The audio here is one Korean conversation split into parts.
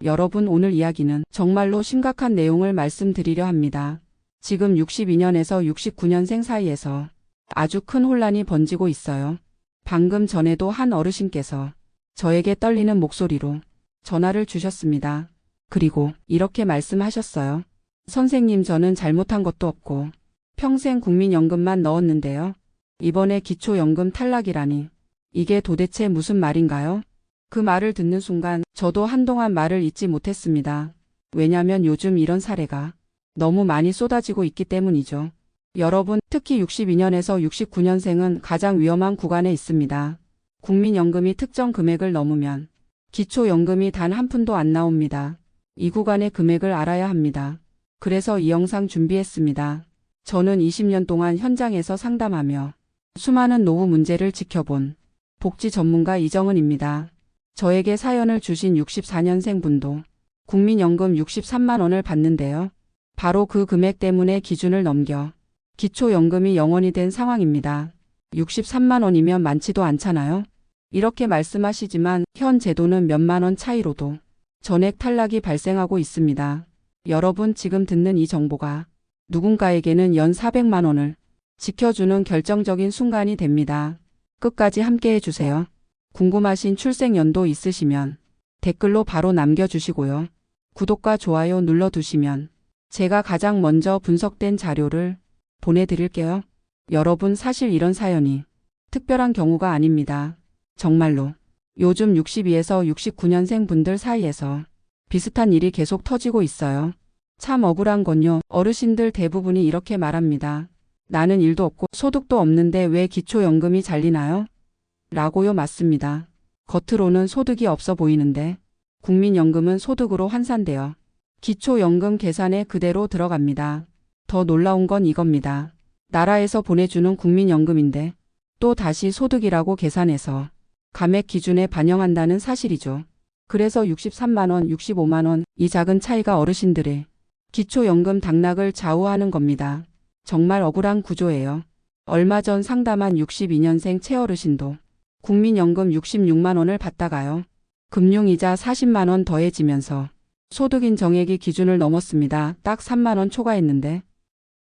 여러분, 오늘 이야기는 정말로 심각한 내용을 말씀드리려 합니다. 지금 62년에서 69년생 사이에서 아주 큰 혼란이 번지고 있어요. 방금 전에도 한 어르신께서 저에게 떨리는 목소리로 전화를 주셨습니다. 그리고 이렇게 말씀하셨어요. 선생님, 저는 잘못한 것도 없고 평생 국민연금만 넣었는데요. 이번에 기초연금 탈락이라니. 이게 도대체 무슨 말인가요? 그 말을 듣는 순간 저도 한동안 말을 잇지 못했습니다. 왜냐면 요즘 이런 사례가 너무 많이 쏟아지고 있기 때문이죠. 여러분, 특히 62년에서 69년생은 가장 위험한 구간에 있습니다. 국민연금이 특정 금액을 넘으면 기초연금이 단 한 푼도 안 나옵니다. 이 구간의 금액을 알아야 합니다. 그래서 이 영상 준비했습니다. 저는 20년 동안 현장에서 상담하며 수많은 노후 문제를 지켜본 복지 전문가 이정은입니다. 저에게 사연을 주신 64년생 분도 국민연금 63만 원을 받는데요. 바로 그 금액 때문에 기준을 넘겨 기초연금이 0원이 된 상황입니다. 63만 원이면 많지도 않잖아요. 이렇게 말씀하시지만 현 제도는 몇만 원 차이로도 전액 탈락이 발생하고 있습니다. 여러분, 지금 듣는 이 정보가 누군가에게는 연 400만 원을 지켜주는 결정적인 순간이 됩니다. 끝까지 함께 해주세요. 궁금하신 출생 연도 있으시면 댓글로 바로 남겨주시고요. 구독과 좋아요 눌러두시면 제가 가장 먼저 분석된 자료를 보내드릴게요. 여러분, 사실 이런 사연이 특별한 경우가 아닙니다. 정말로 요즘 62에서 69년생 분들 사이에서 비슷한 일이 계속 터지고 있어요. 참 억울한 건요, 어르신들 대부분이 이렇게 말합니다. 나는 일도 없고 소득도 없는데 왜 기초연금이 잘리나요? 라고요. 맞습니다. 겉으로는 소득이 없어 보이는데 국민연금은 소득으로 환산되어 기초연금 계산에 그대로 들어갑니다. 더 놀라운 건 이겁니다. 나라에서 보내주는 국민연금인데 또 다시 소득이라고 계산해서 감액 기준에 반영한다는 사실이죠. 그래서 63만 원, 65만 원, 이 작은 차이가 어르신들의 기초연금 당락을 좌우하는 겁니다. 정말 억울한 구조예요. 얼마 전 상담한 62년생 최어르신도 국민연금 66만 원을 받다가요. 금융이자 40만 원 더해지면서 소득인 정액이 기준을 넘었습니다. 딱 3만 원 초과했는데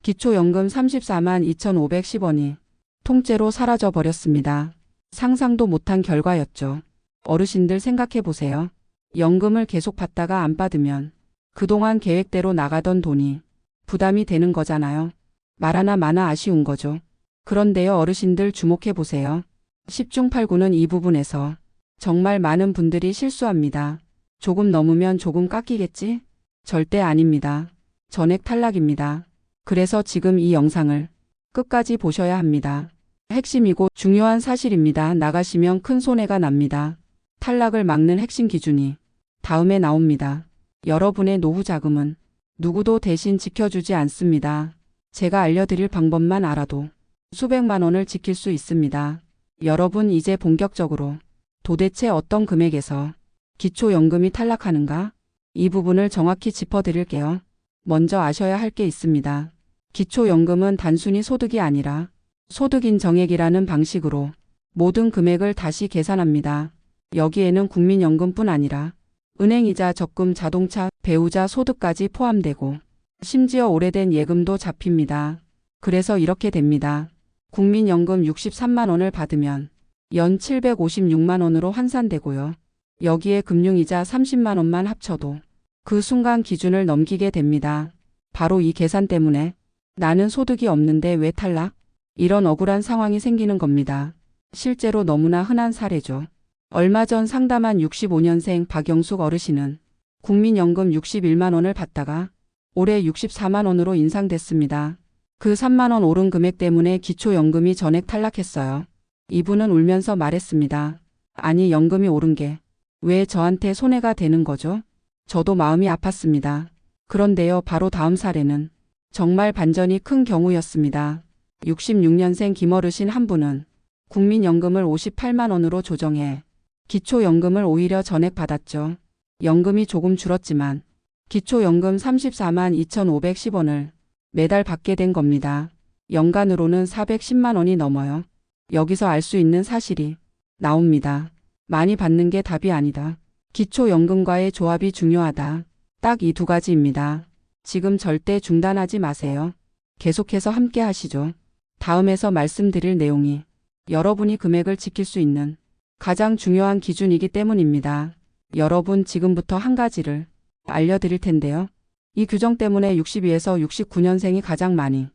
기초연금 34만 2,510원이 통째로 사라져 버렸습니다. 상상도 못한 결과였죠. 어르신들 생각해 보세요. 연금을 계속 받다가 안 받으면 그동안 계획대로 나가던 돈이 부담이 되는 거잖아요. 말 하나 마나 아쉬운 거죠. 그런데요, 어르신들 주목해 보세요. 10중 8구는 이 부분에서 정말 많은 분들이 실수합니다. 조금 넘으면 조금 깎이겠지? 절대 아닙니다. 전액 탈락입니다. 그래서 지금 이 영상을 끝까지 보셔야 합니다. 핵심이고 중요한 사실입니다. 나가시면 큰 손해가 납니다. 탈락을 막는 핵심 기준이 다음에 나옵니다. 여러분의 노후 자금은 누구도 대신 지켜주지 않습니다. 제가 알려드릴 방법만 알아도 수백만 원을 지킬 수 있습니다. 여러분, 이제 본격적으로 도대체 어떤 금액에서 기초연금이 탈락하는가? 이 부분을 정확히 짚어드릴게요. 먼저 아셔야 할 게 있습니다. 기초연금은 단순히 소득이 아니라 소득인 정액이라는 방식으로 모든 금액을 다시 계산합니다. 여기에는 국민연금뿐 아니라 은행이자, 적금, 자동차, 배우자 소득까지 포함되고 심지어 오래된 예금도 잡힙니다. 그래서 이렇게 됩니다. 국민연금 63만 원을 받으면 연 756만 원으로 환산되고요. 여기에 금융이자 30만 원만 합쳐도 그 순간 기준을 넘기게 됩니다. 바로 이 계산 때문에 나는 소득이 없는데 왜 탈락? 이런 억울한 상황이 생기는 겁니다. 실제로 너무나 흔한 사례죠. 얼마 전 상담한 65년생 박영숙 어르신은 국민연금 61만 원을 받다가 올해 64만 원으로 인상됐습니다. 그 3만 원 오른 금액 때문에 기초연금이 전액 탈락했어요. 이분은 울면서 말했습니다. 아니, 연금이 오른 게 왜 저한테 손해가 되는 거죠? 저도 마음이 아팠습니다. 그런데요, 바로 다음 사례는 정말 반전이 큰 경우였습니다. 66년생 김어르신 한 분은 국민연금을 58만 원으로 조정해 기초연금을 오히려 전액 받았죠. 연금이 조금 줄었지만 기초연금 34만 2,510원을 매달 받게 된 겁니다. 연간으로는 410만 원이 넘어요. 여기서 알 수 있는 사실이 나옵니다. 많이 받는 게 답이 아니다. 기초연금과의 조합이 중요하다. 딱 이 두 가지입니다. 지금 절대 중단하지 마세요. 계속해서 함께 하시죠. 다음에서 말씀드릴 내용이 여러분이 금액을 지킬 수 있는 가장 중요한 기준이기 때문입니다. 여러분 지금부터 한 가지를 알려드릴 텐데요. 이 규정 때문에 62에서 69년생이 가장 많이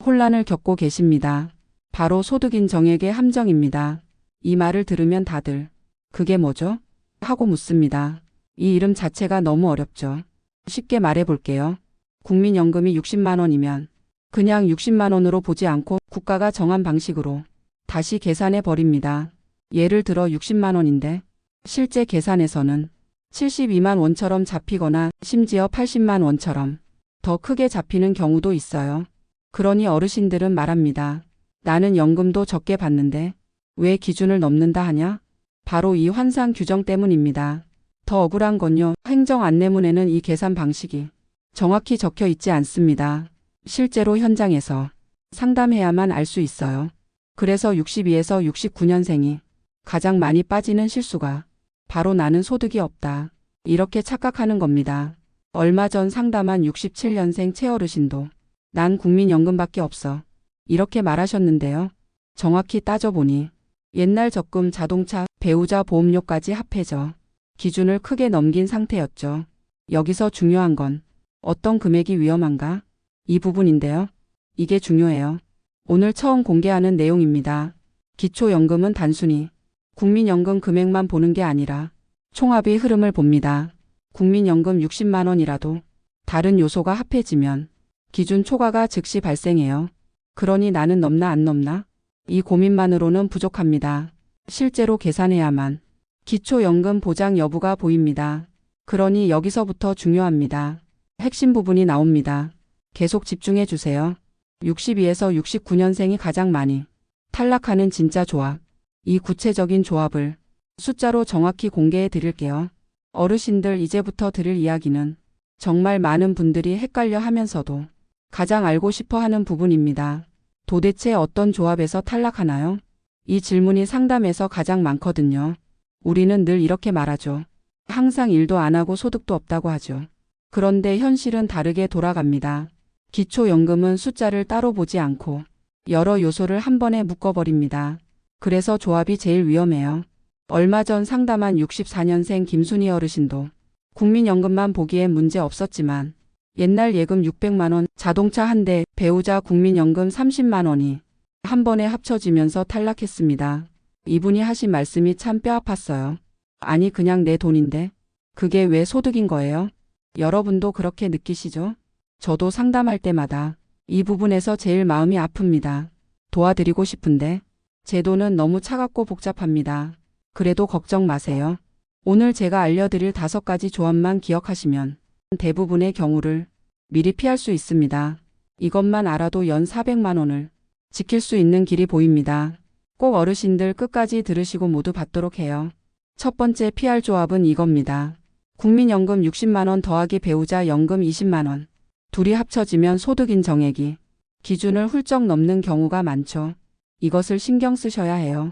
혼란을 겪고 계십니다. 바로 소득인 정액의 함정입니다. 이 말을 들으면 다들 그게 뭐죠? 하고 묻습니다. 이 이름 자체가 너무 어렵죠. 쉽게 말해 볼게요. 국민연금이 60만 원이면 그냥 60만 원으로 보지 않고 국가가 정한 방식으로 다시 계산해 버립니다. 예를 들어 60만 원인데 실제 계산에서는 72만 원처럼 잡히거나 심지어 80만 원처럼 더 크게 잡히는 경우도 있어요. 그러니 어르신들은 말합니다. 나는 연금도 적게 받는데 왜 기준을 넘는다 하냐? 바로 이 환상 규정 때문입니다. 더 억울한 건요. 행정 안내문에는 이 계산 방식이 정확히 적혀 있지 않습니다. 실제로 현장에서 상담해야만 알 수 있어요. 그래서 62에서 69년생이 가장 많이 빠지는 실수가 바로 나는 소득이 없다. 이렇게 착각하는 겁니다. 얼마 전 상담한 67년생 최어르신도 난 국민연금밖에 없어. 이렇게 말하셨는데요. 정확히 따져보니 옛날 적금, 자동차, 배우자 보험료까지 합해져 기준을 크게 넘긴 상태였죠. 여기서 중요한 건 어떤 금액이 위험한가? 이 부분인데요. 이게 중요해요. 오늘 처음 공개하는 내용입니다. 기초연금은 단순히 국민연금 금액만 보는 게 아니라 총합의 흐름을 봅니다. 국민연금 60만 원이라도 다른 요소가 합해지면 기준 초과가 즉시 발생해요. 그러니 나는 넘나 안 넘나? 이 고민만으로는 부족합니다. 실제로 계산해야만 기초연금 보장 여부가 보입니다. 그러니 여기서부터 중요합니다. 핵심 부분이 나옵니다. 계속 집중해 주세요. 62에서 69년생이 가장 많이 탈락하는 진짜 조합. 이 구체적인 조합을 숫자로 정확히 공개해 드릴게요. 어르신들 이제부터 들을 이야기는 정말 많은 분들이 헷갈려 하면서도 가장 알고 싶어 하는 부분입니다. 도대체 어떤 조합에서 탈락하나요? 이 질문이 상담에서 가장 많거든요. 우리는 늘 이렇게 말하죠. 항상 일도 안 하고 소득도 없다고 하죠. 그런데 현실은 다르게 돌아갑니다. 기초연금은 숫자를 따로 보지 않고 여러 요소를 한 번에 묶어버립니다. 그래서 조합이 제일 위험해요. 얼마 전 상담한 64년생 김순희 어르신도 국민연금만 보기엔 문제 없었지만 옛날 예금 600만 원, 자동차 한 대, 배우자 국민연금 30만 원이 한 번에 합쳐지면서 탈락했습니다. 이분이 하신 말씀이 참 뼈아팠어요. 아니 그냥 내 돈인데 그게 왜 소득인 거예요? 여러분도 그렇게 느끼시죠? 저도 상담할 때마다 이 부분에서 제일 마음이 아픕니다. 도와드리고 싶은데 제 돈은 너무 차갑고 복잡합니다. 그래도 걱정 마세요. 오늘 제가 알려드릴 5가지 조합만 기억하시면 대부분의 경우를 미리 피할 수 있습니다. 이것만 알아도 연 400만 원을 지킬 수 있는 길이 보입니다. 꼭 어르신들 끝까지 들으시고 모두 받도록 해요. 첫 번째 피할 조합은 이겁니다. 국민연금 60만 원 더하기 배우자 연금 20만 원. 둘이 합쳐지면 소득인 정액이 기준을 훌쩍 넘는 경우가 많죠. 이것을 신경 쓰셔야 해요.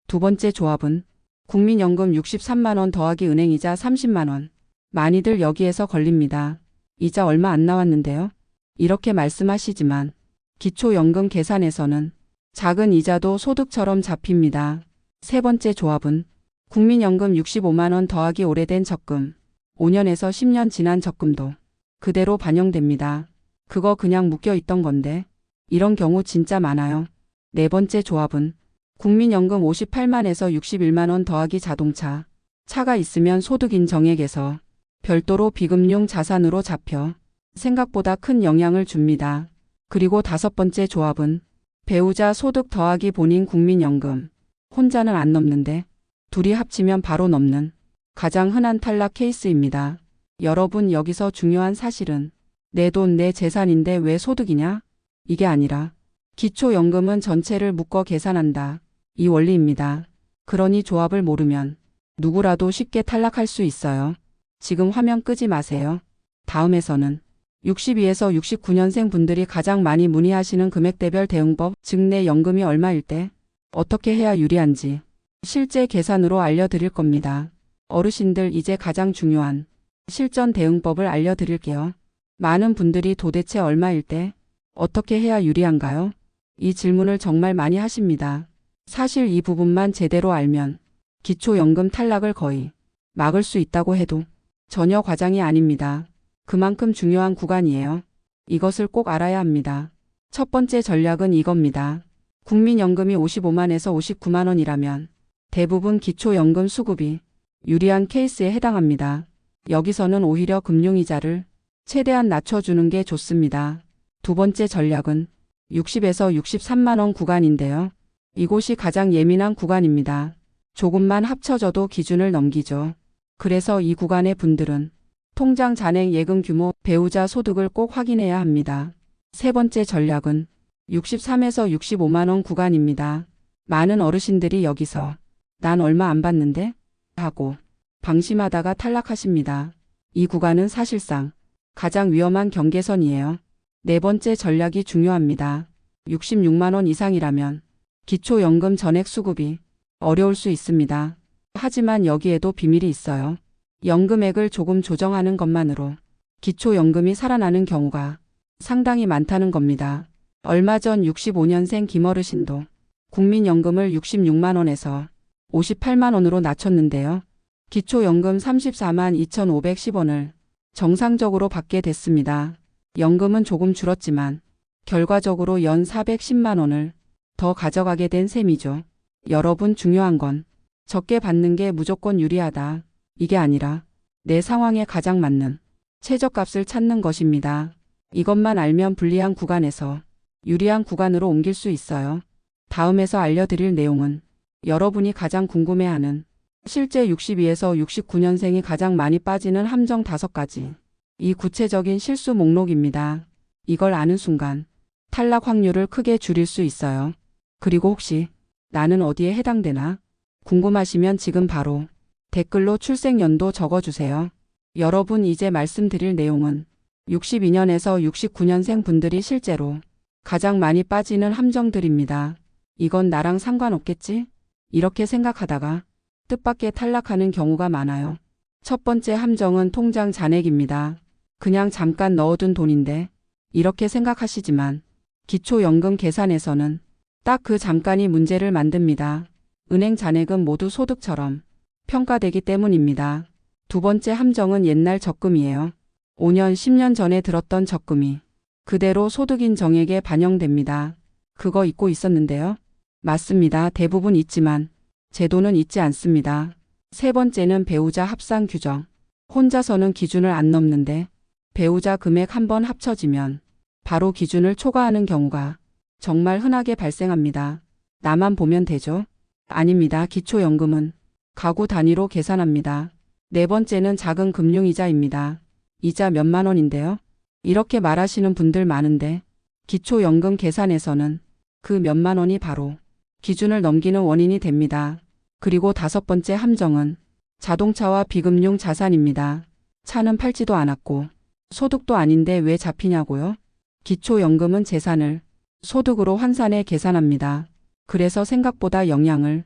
두 번째 조합은 국민연금 63만 원 더하기 은행이자 30만 원. 많이들 여기에서 걸립니다. 이자 얼마 안 나왔는데요. 이렇게 말씀하시지만 기초연금 계산에서는 작은 이자도 소득처럼 잡힙니다. 세 번째 조합은 국민연금 65만 원 더하기 오래된 적금. 5년에서 10년 지난 적금도 그대로 반영됩니다. 그거 그냥 묶여 있던 건데 이런 경우 진짜 많아요. 네 번째 조합은 국민연금 58만에서 61만 원 더하기 자동차. 차가 있으면 소득인 정액에서 별도로 비금융 자산으로 잡혀 생각보다 큰 영향을 줍니다. 그리고 다섯 번째 조합은 배우자 소득 더하기 본인 국민연금. 혼자는 안 넘는데 둘이 합치면 바로 넘는 가장 흔한 탈락 케이스입니다. 여러분 여기서 중요한 사실은 내 돈 내 재산인데 왜 소득이냐? 이게 아니라 기초연금은 전체를 묶어 계산한다. 이 원리입니다. 그러니 조합을 모르면 누구라도 쉽게 탈락할 수 있어요. 지금 화면 끄지 마세요. 다음에서는 62에서 69년생 분들이 가장 많이 문의하시는 금액대별 대응법, 즉 내 연금이 얼마일 때 어떻게 해야 유리한지 실제 계산으로 알려드릴 겁니다. 어르신들 이제 가장 중요한 실전 대응법을 알려드릴게요. 많은 분들이 도대체 얼마일 때 어떻게 해야 유리한가요? 이 질문을 정말 많이 하십니다. 사실 이 부분만 제대로 알면 기초연금 탈락을 거의 막을 수 있다고 해도 전혀 과장이 아닙니다. 그만큼 중요한 구간이에요. 이것을 꼭 알아야 합니다. 첫 번째 전략은 이겁니다. 국민연금이 55만에서 59만 원이라면 대부분 기초연금 수급이 유리한 케이스에 해당합니다. 여기서는 오히려 금융이자를 최대한 낮춰주는 게 좋습니다. 두 번째 전략은 60에서 63만 원 구간인데요. 이곳이 가장 예민한 구간입니다. 조금만 합쳐져도 기준을 넘기죠. 그래서 이 구간의 분들은 통장 잔액 예금 규모, 배우자 소득을 꼭 확인해야 합니다. 세 번째 전략은 63에서 65만 원 구간입니다. 많은 어르신들이 여기서 난 얼마 안 받는데? 하고 방심하다가 탈락하십니다. 이 구간은 사실상 가장 위험한 경계선이에요. 네 번째 전략이 중요합니다. 66만 원 이상이라면 기초연금 전액 수급이 어려울 수 있습니다. 하지만 여기에도 비밀이 있어요. 연금액을 조금 조정하는 것만으로 기초연금이 살아나는 경우가 상당히 많다는 겁니다. 얼마 전 65년생 김어르신도 국민연금을 66만 원에서 58만 원으로 낮췄는데요. 기초연금 34만 2,510원을 정상적으로 받게 됐습니다. 연금은 조금 줄었지만 결과적으로 연 410만 원을 더 가져가게 된 셈이죠. 여러분, 중요한 건 적게 받는 게 무조건 유리하다, 이게 아니라 내 상황에 가장 맞는 최저값을 찾는 것입니다. 이것만 알면 불리한 구간에서 유리한 구간으로 옮길 수 있어요. 다음에서 알려드릴 내용은 여러분이 가장 궁금해하는 실제 62에서 69년생이 가장 많이 빠지는 함정 5가지. 이 구체적인 실수 목록입니다. 이걸 아는 순간 탈락 확률을 크게 줄일 수 있어요. 그리고 혹시 나는 어디에 해당되나 궁금하시면 지금 바로 댓글로 출생연도 적어주세요. 여러분, 이제 말씀드릴 내용은 62년에서 69년생 분들이 실제로 가장 많이 빠지는 함정들입니다. 이건 나랑 상관없겠지? 이렇게 생각하다가 뜻밖의 탈락하는 경우가 많아요. 첫 번째 함정은 통장 잔액입니다. 그냥 잠깐 넣어둔 돈인데 이렇게 생각하시지만 기초연금 계산에서는 딱 그 잠깐이 문제를 만듭니다. 은행 잔액은 모두 소득처럼 평가되기 때문입니다. 두 번째 함정은 옛날 적금이에요. 5년, 10년 전에 들었던 적금이 그대로 소득인 정액에 반영됩니다. 그거 잊고 있었는데요. 맞습니다. 대부분 있지만 제도는 잊지 않습니다. 세 번째는 배우자 합산 규정. 혼자서는 기준을 안 넘는데 배우자 금액 한번 합쳐지면 바로 기준을 초과하는 경우가 정말 흔하게 발생합니다. 나만 보면 되죠? 아닙니다. 기초연금은 가구 단위로 계산합니다. 네 번째는 작은 금융이자입니다. 이자 몇만 원인데요. 이렇게 말하시는 분들 많은데 기초연금 계산에서는 그 몇만 원이 바로 기준을 넘기는 원인이 됩니다. 그리고 다섯 번째 함정은 자동차와 비금융 자산입니다. 차는 팔지도 않았고 소득도 아닌데 왜 잡히냐고요? 기초연금은 재산을 소득으로 환산해 계산합니다. 그래서 생각보다 영향을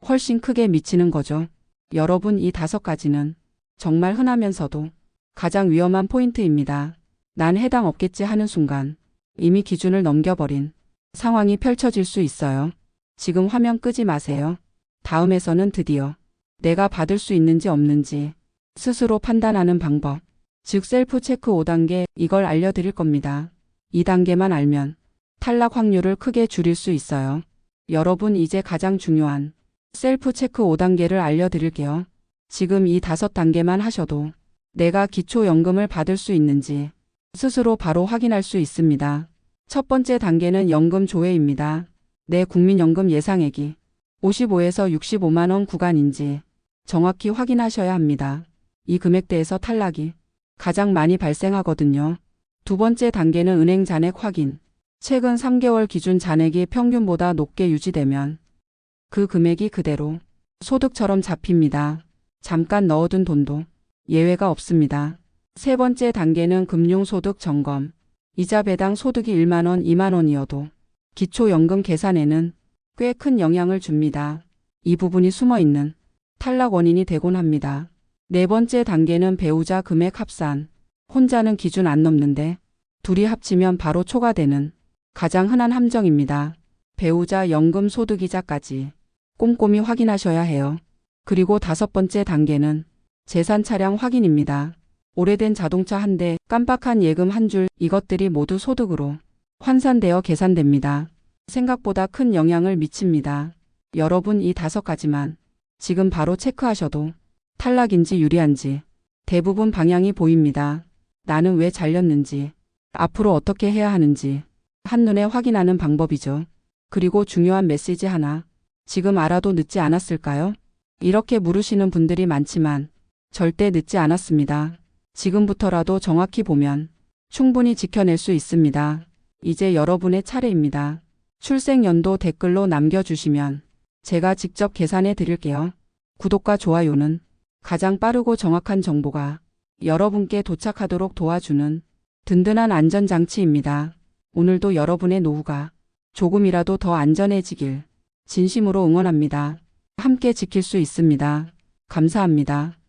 훨씬 크게 미치는 거죠. 여러분, 이 5가지는 정말 흔하면서도 가장 위험한 포인트입니다. 난 해당 없겠지 하는 순간 이미 기준을 넘겨버린 상황이 펼쳐질 수 있어요. 지금 화면 끄지 마세요. 다음에서는 드디어 내가 받을 수 있는지 없는지 스스로 판단하는 방법, 즉 셀프 체크 5단계, 이걸 알려드릴 겁니다. 2단계만 알면 탈락 확률을 크게 줄일 수 있어요. 여러분, 이제 가장 중요한 셀프 체크 5단계를 알려드릴게요. 지금 이 5단계만 하셔도 내가 기초연금을 받을 수 있는지 스스로 바로 확인할 수 있습니다. 첫 번째 단계는 연금 조회입니다. 내 국민연금 예상액이 55에서 65만 원 구간인지 정확히 확인하셔야 합니다. 이 금액대에서 탈락이 가장 많이 발생하거든요. 두 번째 단계는 은행 잔액 확인. 최근 3개월 기준 잔액이 평균보다 높게 유지되면 그 금액이 그대로 소득처럼 잡힙니다. 잠깐 넣어둔 돈도 예외가 없습니다. 세 번째 단계는 금융소득 점검. 이자 배당 소득이 1만 원, 2만 원이어도 기초연금 계산에는 꽤 큰 영향을 줍니다. 이 부분이 숨어있는 탈락 원인이 되곤 합니다. 네 번째 단계는 배우자 금액 합산. 혼자는 기준 안 넘는데 둘이 합치면 바로 초과되는 가장 흔한 함정입니다. 배우자 연금 소득이자까지 꼼꼼히 확인하셔야 해요. 그리고 다섯 번째 단계는 재산 차량 확인입니다. 오래된 자동차 한 대, 깜빡한 예금 한 줄, 이것들이 모두 소득으로 환산되어 계산됩니다. 생각보다 큰 영향을 미칩니다. 여러분 이 5가지만 지금 바로 체크하셔도 탈락인지 유리한지 대부분 방향이 보입니다. 나는 왜 잘렸는지, 앞으로 어떻게 해야 하는지 한눈에 확인하는 방법이죠. 그리고 중요한 메시지 하나, 지금 알아도 늦지 않았을까요? 이렇게 물으시는 분들이 많지만 절대 늦지 않았습니다. 지금부터라도 정확히 보면 충분히 지켜낼 수 있습니다. 이제 여러분의 차례입니다. 출생연도 댓글로 남겨주시면 제가 직접 계산해 드릴게요. 구독과 좋아요는 가장 빠르고 정확한 정보가 여러분께 도착하도록 도와주는 든든한 안전장치입니다. 오늘도 여러분의 노후가 조금이라도 더 안전해지길 진심으로 응원합니다. 함께 지킬 수 있습니다. 감사합니다.